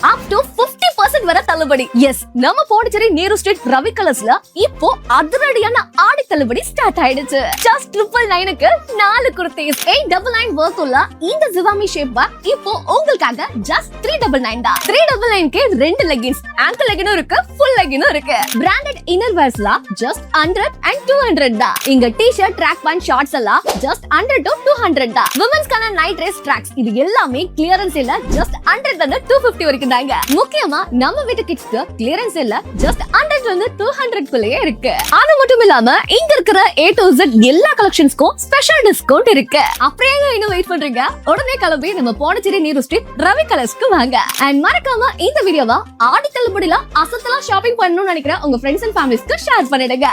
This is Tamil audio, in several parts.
up to 50% வரை தள்ளுபடி. எஸ், நம்ம பாண்டிச்சேரி நேரு ஸ்ட்ரீட் ரவி கலர்ஸ்ல இப்போ அதிரடியான ஆடி தள்ளுபடி ஸ்டார்ட் ஆயிடுச்சு. ஜஸ்ட் 999க்கு 4 குர்தீஸ் 899 வர்த் உள்ள இந்த ஜிவாமி ஷேப் பேக் இப்போ உங்களுக்காக ஜஸ்ட் 399 தான். 399க்கு 2 லெகின்ஸ், ஆங்கிள் லெகினும் இருக்கு, ஃபுல் லெகினும் இருக்கு. பிராண்டட் இன்னர் வேர்ஸ்ல ஜஸ்ட் 100 and 200 தான். இங்க டி-ஷர்ட், ட்ராக் பேண்ட், ஷார்ட்ஸ் எல்லாம் ஜஸ்ட் 100 to 200 தான். விமென்ஸ்க்கான நைட் ட்ரெஸ், ட்ராக்ஸ் இது எல்லாமே கிளியரன்ஸ் இல்ல ஜஸ்ட் 100 ல 250 வரைக்கும் தாங்க. முக்கியமா நம்ம வீட்டு கிட்ஸ்க்கு கிளியரன்ஸ் இல்ல ஜஸ்ட் 100 ல 200 குள்ளேயே இருக்கு. அது மட்டும் இல்லாம இங்க இருக்கிற A to Z எல்லா கலெக்ஷன்ஸ்க்கும் ஸ்பெஷல் டிஸ்கவுண்ட் இருக்கு. அப்படியே இன்னும் வெயிட் பண்றீங்க? உடனே கிளம்பி நம்ம பாண்டிச்சேரி நேரு ஸ்ட்ரீட் ரவி கலர்ஸ்க்கு வாங்க. அண்ட் மறக்காம இந்த வீடியோவை ஆடி தள்ளுபடியில அசத்தலா ஷாப்பிங் பண்ணணும்னு நினைக்கிற உங்க ஃப்ரெண்ட்ஸ் அண்ட் ஃபேமிலிஸ்க்கு ஷேர் பண்ணிடுங்க.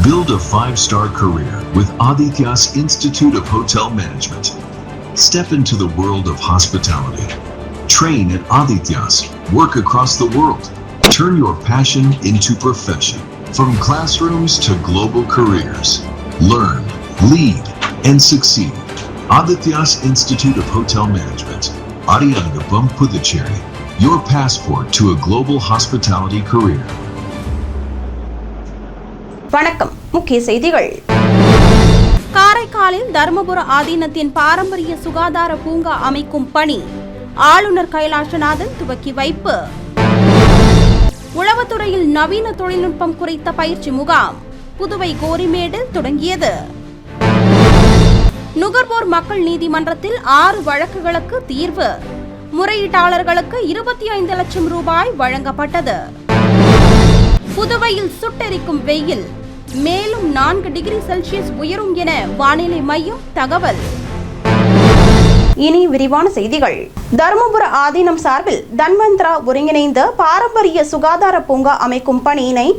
Build a 5-star career with Aditya's Institute of Hotel Management. Step into the world of hospitality. Train at Aditya's. Work across the world. Turn your passion into profession. From classrooms to global careers. Learn, lead, and succeed. Aditya's Institute of Hotel Management. Ariyangapam Puducherry. Your passport to a global hospitality career. வணக்கம். முக்கிய செய்திகள். காரைக்காலில் தர்மபுர ஆதீனத்தின் பாரம்பரிய சுகாதார பூங்கா அமைக்கும் பணி ஆளுநர் கைலாசநாதன் துவக்கி வைப்பு. உளவுத்துறையில் நவீன தொழில்நுட்பம் குறித்த பயிற்சி முகாம் புதுவை கோரிமேடில் தொடங்கியது. நுகர்வோர் மக்கள் நீதிமன்றத்தில் 6 வழக்குகளுக்கு தீர்வு. முறையீட்டாளர்களுக்கு 25 லட்சம் ரூபாய் வழங்கப்பட்டது. புதுவையில் சுட்டெரிக்கும் வெயில் மேலும் 4 டிகிரி செல்சியஸ் உயரும் என வானிலை மையம் தகவல். இனி விரிவான செய்திகள். தர்மபுர ஆதீனம் சார்பில் தன்வந்திரா ஒருங்கிணைந்த பாரம்பரிய சுகாதார பூங்கா அமைக்கும் பணியினை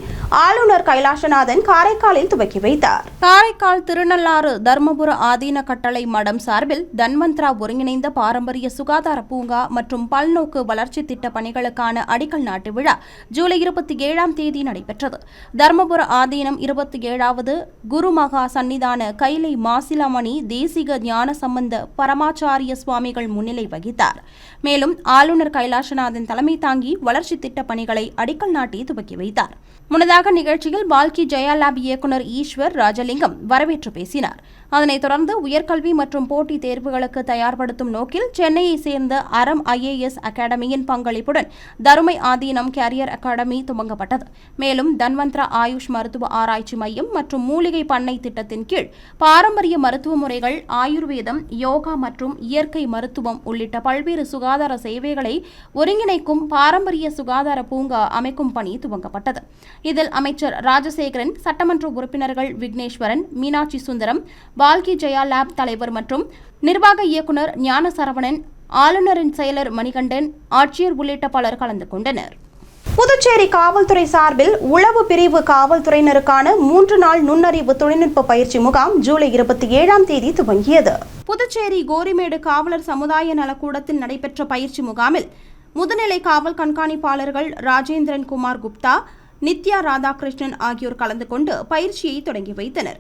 ஆளுநர் கைலாசநாதன் காரைக்காலில் துவக்கி வைத்தார். காரைக்கால் திருநள்ளாறு தர்மபுர ஆதீன கட்டளை மடம் சார்பில் தன்வந்திரா ஒருங்கிணைந்த பாரம்பரிய சுகாதார பூங்கா மற்றும் பல்நோக்கு வளர்ச்சி திட்ட பணிகளுக்கான அடிக்கல் நாட்டு விழா ஜூலை 27ஆம் தேதி நடைபெற்றது. தர்மபுர ஆதீனம் 27வது குருமகா சன்னிதான கைலை மாசிலாமணி தேசிக ஞான சம்பந்த பரமாச்சாரிய சுவாமிகள் முன்னிலை வகித்தார். மேலும் ஆளுநர் கைலாசநாதன் தலைமை தாங்கி வளர்ச்சி திட்ட பணிகளை அடிக்கல் நாட்டி துவக்கி வைத்தார். முன்னதாக நிகழ்ச்சியில் பால்கி ஜெயா லேப் இயக்குநர் ஈஸ்வர் ராஜலிங்கம் வரவேற்று பேசினார். அதனைத் தொடர்ந்து உயர்கல்வி மற்றும் போட்டித் தேர்வுகளுக்கு தயார்படுத்தும் நோக்கில் சென்னையை சேர்ந்த அறம் IAS அகாடமியின் பங்களிப்புடன் தருமை ஆதீனம் கேரியர் அகாடமி துவங்கப்பட்டது. மேலும் தன்வந்திரா ஆயுஷ் மருத்துவ ஆராய்ச்சி மையம் மற்றும் மூலிகை பண்ணை திட்டத்தின் கீழ் பாரம்பரிய மருத்துவ முறைகள், ஆயுர்வேதம், யோகா மற்றும் இயற்கை மருத்துவம் உள்ளிட்ட பல்வேறு சுகாதார சேவைகளை ஒருங்கிணைக்கும் பாரம்பரிய சுகாதார பூங்கா அமைக்கும் பணி துவங்கப்பட்டது. இதில் அமைச்சர் ராஜசேகரன், சட்டமன்ற உறுப்பினர்கள் விக்னேஸ்வரன், மீனாட்சி சுந்தரம், பால்கி ஜெயா லேப் தலைவர் மற்றும் நிர்வாக இயக்குநர் ஞானசரவணன், ஆளுநரின் செயலர் மணிகண்டன், ஆட்சியர் உள்ளிட்ட பலர் கலந்து கொண்டனர். புதுச்சேரி காவல்துறை சார்பில் உளவு பிரிவு காவல்துறையினருக்கான 3 நாள் நுண்ணறிவு தொழில்நுட்ப பயிற்சி முகாம் ஜூலை 27ஆம் தேதி துவங்கியது. புதுச்சேரி கோரிமேடு காவலர் சமுதாய நலக்கூடத்தில் நடைபெற்ற பயிற்சி முகாமில் முதுநிலை காவல் கண்காணிப்பாளர்கள் ராஜேந்திரன் குமார் குப்தா, நித்யா ராதாகிருஷ்ணன் ஆகியோர் கலந்து கொண்டு பயிற்சியை தொடங்கி வைத்தனர்.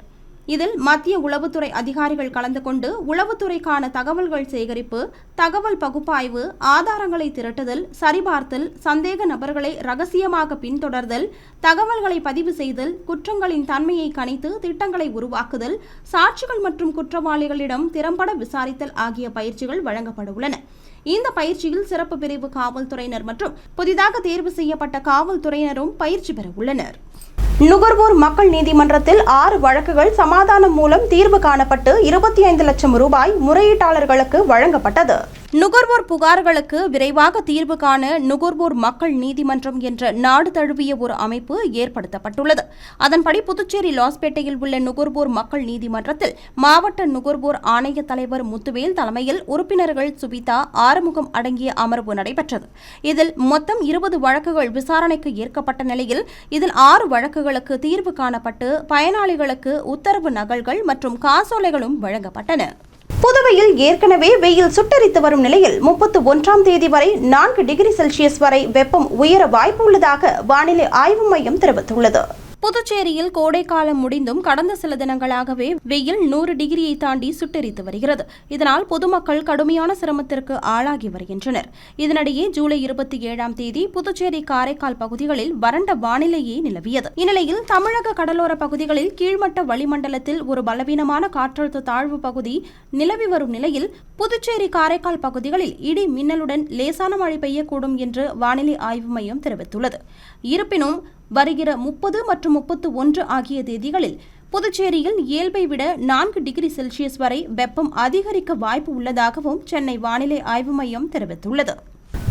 இதில் மத்திய உளவுத்துறை அதிகாரிகள் கலந்து கொண்டு உளவுத்துறைக்கான தகவல்கள் சேகரிப்பு, தகவல் பகுப்பாய்வு, ஆதாரங்களை திரட்டுதல், சரிபார்த்தல், சந்தேக நபர்களை ரகசியமாக பின்தொடர்தல், தகவல்களை பதிவு செய்தல், குற்றங்களின் தன்மையை கணித்து திட்டங்களை உருவாக்குதல், சாட்சிகள் மற்றும் குற்றவாளிகளிடம் திறம்பட விசாரித்தல் ஆகிய பயிற்சிகள் வழங்கப்பட உள்ளன. இந்த பயிற்சியில் சிறப்பு பிரிவு காவல்துறையினர் மற்றும் புதிதாக தேர்வு செய்யப்பட்ட காவல்துறையினரும் பயிற்சி பெற உள்ளனர். நுகர்வோர் மக்கள் நீதிமன்றத்தில் 6 வழக்குகள் சமாதானம் மூலம் தீர்வு காணப்பட்டு 25 லட்சம் ரூபாய் முறையீட்டாளர்களுக்கு வழங்கப்பட்டது. நுகர்வோர் புகார்களுக்கு விரைவாக தீர்வு காண நுகர்வோர் மக்கள் நீதிமன்றம் என்ற நாடு தழுவிய ஒரு அமைப்பு ஏற்படுத்தப்பட்டுள்ளது. அதன்படி புதுச்சேரி லாஸ்பேட்டையில் உள்ள நுகர்வோர் மக்கள் நீதிமன்றத்தில் மாவட்ட நுகர்வோர் ஆணைய தலைவர் முத்துவேல் தலைமையில் உறுப்பினர்கள் சுபிதா, ஆறுமுகம் அடங்கிய அமர்வு நடைபெற்றது. இதில் மொத்தம் 20 வழக்குகள் விசாரணைக்கு ஏற்கப்பட்ட நிலையில் இதில் 6 வழக்குகளுக்கு தீர்வு காணப்பட்டு பயனாளிகளுக்கு உத்தரவு நகல்கள் மற்றும் காசோலைகளும் வழங்கப்பட்டன. புதுவையில் ஏற்கனவே வெயில் சுட்டரித்து வரும் நிலையில் 31ஆம் தேதி வரை 4 டிகிரி செல்சியஸ் வரை வெப்பம் உயர வாய்ப்பு உள்ளதாக வானிலை ஆய்வு மையம் தெரிவித்துள்ளது. புதுச்சேரியில் கோடைக்காலம் முடிந்தும் கடந்த சில தினங்களாகவே வெயில் 100 டிகிரியை தாண்டி சுட்டெரித்து வருகிறது. இதனால் பொதுமக்கள் கடுமையான சிரமத்திற்கு ஆளாகி வருகின்றனர். இதனிடையே ஜூலை 27ஆம் தேதி புதுச்சேரி காரைக்கால் பகுதிகளில் வறண்ட வானிலையே நிலவியது. இந்நிலையில் தமிழக கடலோர பகுதிகளில் கீழ்மட்ட வளிமண்டலத்தில் ஒரு பலவீனமான காற்றழுத்த தாழ்வு பகுதி நிலவி வரும் நிலையில் புதுச்சேரி காரைக்கால் பகுதிகளில் இடி மின்னலுடன் லேசான மழை பெய்யக்கூடும் என்று வானிலை ஆய்வு மையம் தெரிவித்துள்ளது. இருப்பினும் வருகிற 30 மற்றும் 31 ஆகிய தேதிகளில் புதுச்சேரியில் இயல்பை விட 4 டிகிரி செல்சியஸ் வரை வெப்பம் அதிகரிக்க வாய்ப்பு உள்ளதாகவும் சென்னை வானிலை ஆய்வு மையம் தெரிவித்துள்ளது.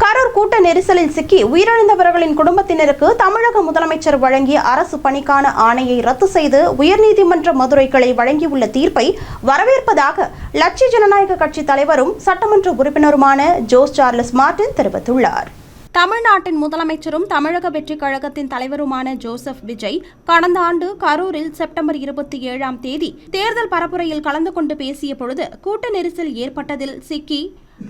கரூர் கூட்ட நெரிசலில் சிக்கி உயிரிழந்தவர்களின் குடும்பத்தினருக்கு தமிழக முதலமைச்சர் வழங்கிய அரசு பணிக்கான ஆணையை ரத்து செய்து உயர்நீதிமன்ற மதுரை கிளை வழங்கியுள்ள தீர்ப்பை வரவேற்பதாக லட்சிய ஜனநாயக கட்சி தலைவரும் சட்டமன்ற உறுப்பினருமான ஜோஸ் சார்லஸ் மார்டின் தெரிவித்துள்ளார். தமிழ்நாட்டின் முதலமைச்சரும் தமிழக வெற்றிக் கழகத்தின் தலைவருமான ஜோசப் விஜய் கடந்த ஆண்டு கரூரில் செப்டம்பர் 27ஆம் தேதி தேர்தல் பரப்புரையில் கலந்து கொண்டு பேசிய பொழுது கூட்ட நெரிசல் ஏற்பட்டதில் சிக்கி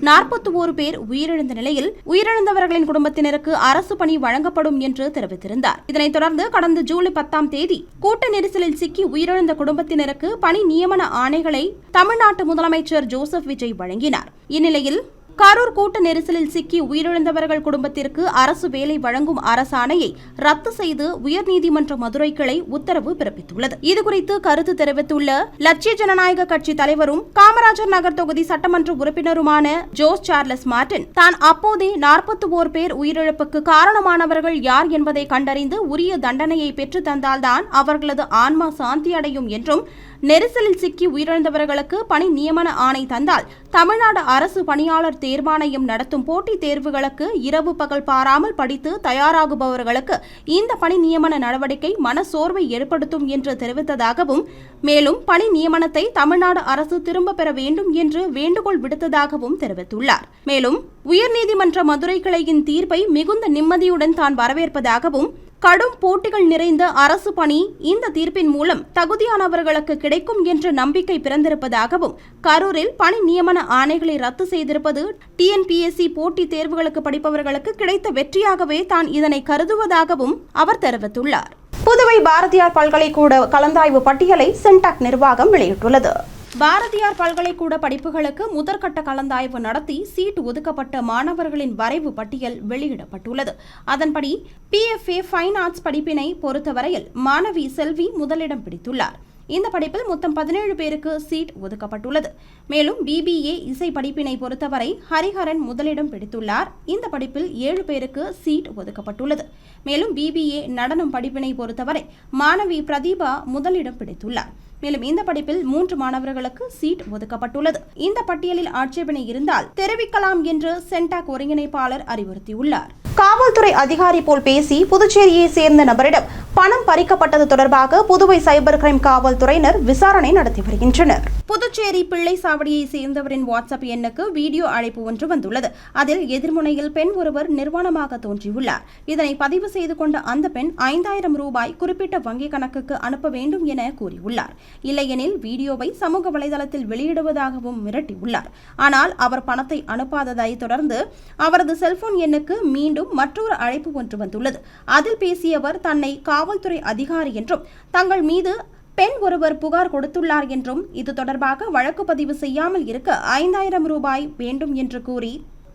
41 பேர் உயிரிழந்த நிலையில் உயிரிழந்தவர்களின் குடும்பத்தினருக்கு அரசு பணி வழங்கப்படும் என்று தெரிவித்திருந்தார். இதனைத் தொடர்ந்து கடந்த ஜூலை 10ஆம் தேதி கூட்ட நெரிசலில் சிக்கி உயிரிழந்த குடும்பத்தினருக்கு பணி நியமன ஆணைகளை தமிழ்நாட்டு முதலமைச்சர் ஜோசப் விஜய் வழங்கினார். இந்நிலையில் கரூர் கூட்ட நெரிசலில் சிக்கி உயிரிழந்தவர்கள் குடும்பத்திற்கு அரசு வேலை வழங்கும் அரசாணையை ரத்து செய்து உயர்நீதிமன்ற மதுரை கிளை உத்தரவு பிறப்பித்துள்ளது. இதுகுறித்து கருத்து தெரிவித்துள்ள லட்சிய ஜனநாயக கட்சி தலைவரும் காமராஜர் நகர் தொகுதி சட்டமன்ற உறுப்பினருமான ஜோஸ் சார்லஸ் மார்டின் தான் அப்போதே 41 பேர் உயிரிழப்புக்கு காரணமானவர்கள் யார் என்பதை கண்டறிந்து உரிய தண்டனையை பெற்று தந்தால்தான் அவர்களது ஆன்மா சாந்தி அடையும் என்றும் நெரிசலில் சிக்கி உயிரிழந்தவர்களுக்கு பணி நியமன ஆணை தந்தால் தமிழ்நாடு அரசு பணியாளர் தேர்வாணையம் நடத்தும் போட்டித் தேர்வுகளுக்கு இரவு பகல் பாராமல் படித்து தயாராகுபவர்களுக்கு இந்த பணி நியமன நடவடிக்கை மனசோர்வை ஏற்படுத்தும் என்று தெரிவித்ததாகவும் மேலும் பணி நியமனத்தை தமிழ்நாடு அரசு திரும்ப பெற வேண்டும் என்று வேண்டுகோள் விடுத்ததாகவும் தெரிவித்துள்ளார். மேலும் உயர்நீதிமன்ற மதுரை கிளையின் தீர்ப்பை மிகுந்த நிம்மதியுடன் தான் வரவேற்பதாகவும் கடும் போட்டிகள் நிறைந்த அரசு பணி இந்த தீர்ப்பின் மூலம் தகுதியானவர்களுக்கு கிடைக்கும் என்ற நம்பிக்கை பிறந்திருப்பதாகவும் கரூரில் பணி நியமன ஆணைகளை ரத்து செய்திருப்பது TNPSC போட்டித் தேர்வுகளுக்கு படிப்பவர்களுக்கு கிடைத்த வெற்றியாகவே தான் இதனை கருதுவதாகவும் அவர் தெரிவித்துள்ளார். புதுவை பாரதியார் பல்கலைக்கூட கலந்தாய்வு பட்டியலை சென்டாக் நிர்வாகம் வெளியிட்டுள்ளது. பாரதியார் பல்கலைக்கூட படிப்புகளுக்கு முதற்கட்ட கலந்தாய்வு நடத்தி சீட் ஒதுக்கப்பட்ட மாணவர்களின் வரைவு பட்டியல் வெளியிடப்பட்டுள்ளது. அதன்படி PFA ஃபைன் ஆர்ட்ஸ் படிப்பினை பொறுத்தவரையில் மாணவி செல்வி முதலிடம் பிடித்துள்ளார். இந்த படிப்பில் மொத்தம் 17 பேருக்கு சீட் ஒதுக்கப்பட்டுள்ளது. மேலும் BBA இசை படிப்பினை பொறுத்தவரை ஹரிஹரன் முதலிடம் பிடித்துள்ளார். இந்த படிப்பில் 7 பேருக்கு சீட் ஒதுக்கப்பட்டுள்ளது. மேலும் BBA நடனம் படிப்பினை பொறுத்தவரை மாணவி பிரதீபா முதலிடம் பிடித்துள்ளார். மேலும் இந்த படிப்பில் 3 மாணவர்களுக்கு சீட் ஒதுக்கப்பட்டுள்ளது. இந்த பட்டியலில் ஆட்சேபனை இருந்தால் தெரிவிக்கலாம் என்று சென்டாக் ஒருங்கிணைப்பாளர் அறிவுறுத்தியுள்ளார். காவல்துறை அதிகாரி போல் பேசி புதுச்சேரியை சேர்ந்த நபரிடம் பணம் பறிக்கப்பட்டது தொடர்பாக புதுவை சைபர் கிரைம் காவல்துறையினர் விசாரணை நடத்தி வருகின்றனர். புதுச்சேரி பிள்ளை சாவடியை சேர்ந்தவரின் வாட்ஸ்அப் எண்ணுக்கு வீடியோ அழைப்பு ஒன்று வந்துள்ளது. அதில் எதிர்முனையில் பெண் ஒருவர் நிர்வாணமாக தோன்றியுள்ளார். இதனை பதிவு செய்து கொண்ட அந்த பெண் 5000 ரூபாய் குறிப்பிட்ட வங்கி கணக்குக்கு அனுப்ப வேண்டும் என கூறியுள்ளார். இல்லையெனில் வீடியோவை சமூக வலைதளத்தில் வெளியிடுவதாகவும் மிரட்டியுள்ளார். ஆனால் அவர் பணத்தை அனுப்பாததை தொடர்ந்து அவரது செல்போன் எண்ணுக்கு மீண்டும் மற்றொரு அழைப்பு ஒன்று வந்துள்ளது. அதில் பேசியவர் தன்னை காவல்துறை அதிகாரி என்றும் தங்கள் மீது பெண் ஒருவர் புகார் கொடுத்துள்ளார் என்றும் இது தொடர்பாக வழக்கு பதிவு செய்யாமல் இருக்க 5000 ரூபாய் வேண்டும் என்று கூறி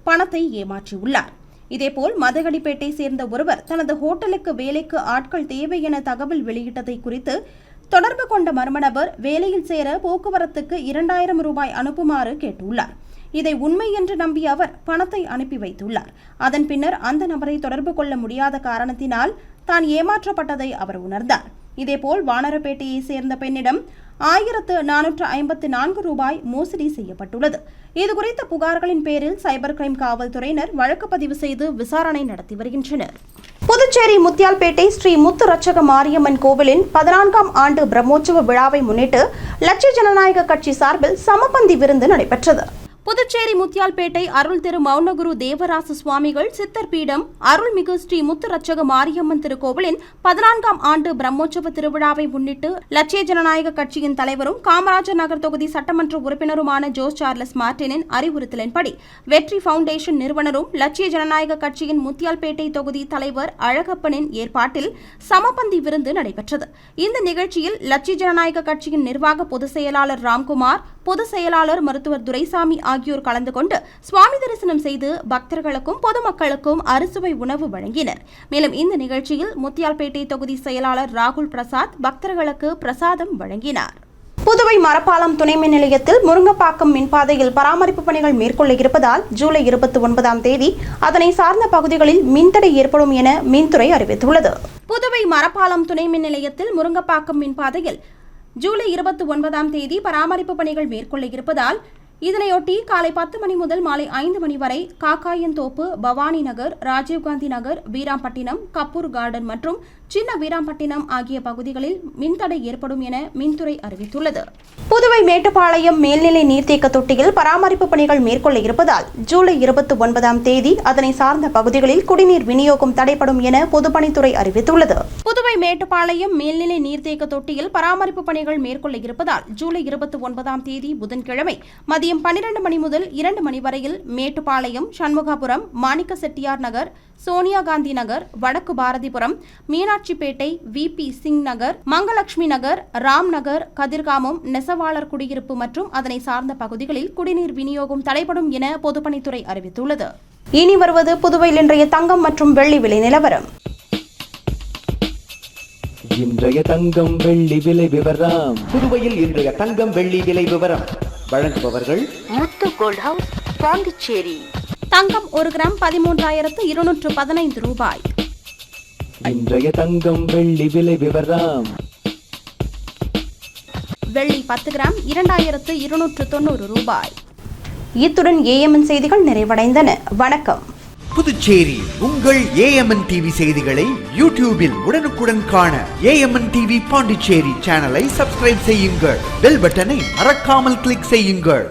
பணத்தை ஏமாற்றியுள்ளார். இதேபோல் மதகடிப்பேட்டை சேர்ந்த ஒருவர் தனது ஹோட்டலுக்கு வேலைக்கு ஆட்கள் தேவை என தகவல் வெளியிட்டதை குறித்து தொடர்பு கொண்ட மர்ம நபர் வேலையில் சேர போக்குவரத்துக்கு 2000 ரூபாய் அனுப்புமாறு கேட்டுள்ளார். இதை உண்மை என்று நம்பிய அவர் பணத்தை அனுப்பி வைத்துள்ளார். அதன் பின்னர் அந்த நபரை தொடர்பு கொள்ள முடியாத காரணத்தினால் தான் ஏமாற்றப்பட்டதை அவர் உணர்ந்தார். இதேபோல் வானரப்பேட்டையை சேர்ந்த பெண்ணிடம் 1454 ரூபாய் மோசடி செய்யப்பட்டுள்ளது. இதுகுறித்த புகார்களின் பேரில் சைபர் கிரைம் காவல்துறையினர் வழக்கு பதிவு செய்து விசாரணை நடத்தி வருகின்றனர். புதுச்சேரி முத்தியால்பேட்டை ஸ்ரீ முத்து ரட்சக மாரியம்மன் கோவிலின் 14ஆம் ஆண்டு பிரம்மோற்சவ விழாவை முன்னிட்டு லட்சிய ஜனநாயக கட்சி சார்பில் சமபந்தி விருந்து நடைபெற்றது. புதுச்சேரி முத்தியால்பேட்டை அருள் திரு மௌனகுரு தேவராச சுவாமிகள் சித்தர் பீடம் அருள்மிகு ஸ்ரீ முத்துரட்சக மாரியம்மன் திருக்கோவிலின் 14ஆம் ஆண்டு பிரம்மோற்சவ திருவிழாவை முன்னிட்டு லட்சிய ஜனநாயக கட்சியின் தலைவரும் காமராஜர் நகர் தொகுதி சட்டமன்ற உறுப்பினருமான ஜோஸ் சார்லஸ் மார்டினின் அறிவுறுத்தலின்படி வெற்றி பவுண்டேஷன் நிறுவனரும் லட்சிய ஜனநாயக கட்சியின் முத்தியால்பேட்டை தொகுதி தலைவர் அழகப்பனின் ஏற்பாட்டில் சமபந்தி விருந்து நடைபெற்றது. இந்த நிகழ்ச்சியில் லட்சிய ஜனநாயக கட்சியின் நிர்வாக பொதுச் செயலாளர் ராம்குமார், பொதுச் செயலாளர் மருத்துவர் துரைசாமி ஆகியோர் கலந்து கொண்டு சுவாமி தரிசனம் செய்து பக்தர்களுக்கும் பொதுமக்களுக்கும் அறுசுவை உணவு வழங்கினர். மேலும் இந்த நிகழ்ச்சியில் முத்தியால்பேட்டை தொகுதி செயலாளர் ராகுல் பிரசாத் பக்தர்களுக்கு பிரசாதம் வழங்கினார். புதுவை மரப்பாலம் துணை மின் நிலையத்தில் முருங்கப்பாக்கம் மின்பாதையில் பராமரிப்பு பணிகள் மேற்கொள்ள இருப்பதால் ஜூலை 29ஆம் தேதி அதனை சார்ந்த பகுதிகளில் மின்தடை ஏற்படும் என மின்துறை அறிவித்துள்ளது. புதுவை மரப்பாலம் துணை மின் நிலையத்தில் முருங்கப்பாக்கம் மின்பாதையில் ஜூலை 29ஆம் தேதி பராமரிப்பு பணிகள் மேற்கொள்ள இருப்பதால் இதனையொட்டி காலை 10 மணி முதல் மாலை 5 மணி வரை காக்காயன்தோப்பு, பவானி நகர், ராஜீவ்காந்தி நகர், வீராம்பட்டினம், கப்பூர் கார்டன் மற்றும் சின்ன வீராம்பட்டினம் ஆகிய பகுதிகளில் மின்தடை ஏற்படும் என மின்துறை அறிவித்துள்ளது. புதுவை மேட்டுப்பாளையம் மேல்நிலை நீர்த்தேக்க தொட்டியில் பராமரிப்பு பணிகள் மேற்கொள்ள இருப்பதால் ஜூலை 29ஆம் தேதி அதனை சார்ந்த பகுதிகளில் குடிநீர் விநியோகம் தடைப்படும் என பொதுப்பணித்துறை அறிவித்துள்ளது. புதுவை மேட்டுப்பாளையம் மேல்நிலை நீர்த்தேக்க தொட்டியில் பராமரிப்பு பணிகள் மேற்கொள்ள இருப்பதால் ஜூலை 29ஆம் தேதி புதன்கிழமை மதியம் 12 மணி முதல் 2 மணி வரையில் மேட்டுப்பாளையம், சண்முகாபுரம், மாணிக்க செட்டியார் நகர், சோனியா காந்தி நகர், வடக்கு பாரதிபுரம், மீனாட்சிப்பேட்டை, விபி சிங் நகர், மங்கலட்சுமி நகர், ராம் நகர், கதிர்காமம், நெசவாளர் குடியிருப்பு மற்றும் அதனை சார்ந்த பகுதிகளில் குடிநீர் விநியோகம் தடைபடும் என பொதுப்பணித்துறை அறிவித்துள்ளது. இனி வருவது புதுவையில் இன்றைய தங்கம் மற்றும் வெள்ளி விலை நிலவரம். இன்றைய தங்கம் வெள்ளி விலை விவரம். புதுவையில் இன்றைய தங்கம் வெள்ளி விலை விவரம் வழங்குபவர்கள் முத்து கோல்ட் ஹவுஸ், பாண்டிச்சேரி. தங்கம் 1 கிராம் 13,215 ரூபாய். இன்றைய தங்கம் வெள்ளி விலை விவரம். வெள்ளி 10 கிராம் 2,290 ரூபாய். இத்துடன் ஏஎம்என் செய்திகள் நிறைவடைந்தன. வணக்கம். புதுச்சேரி உங்கள் ஏஎம்என் டிவி செய்திகளை யூடியூபில் உடனுக்குடன் காண ஏஎம்என் டிவி பாண்டிச்சேரி சேனலை சப்ஸ்கிரைப் செய்யுங்கள். பெல் பட்டனை மறக்காமல் கிளிக் செய்யுங்கள்.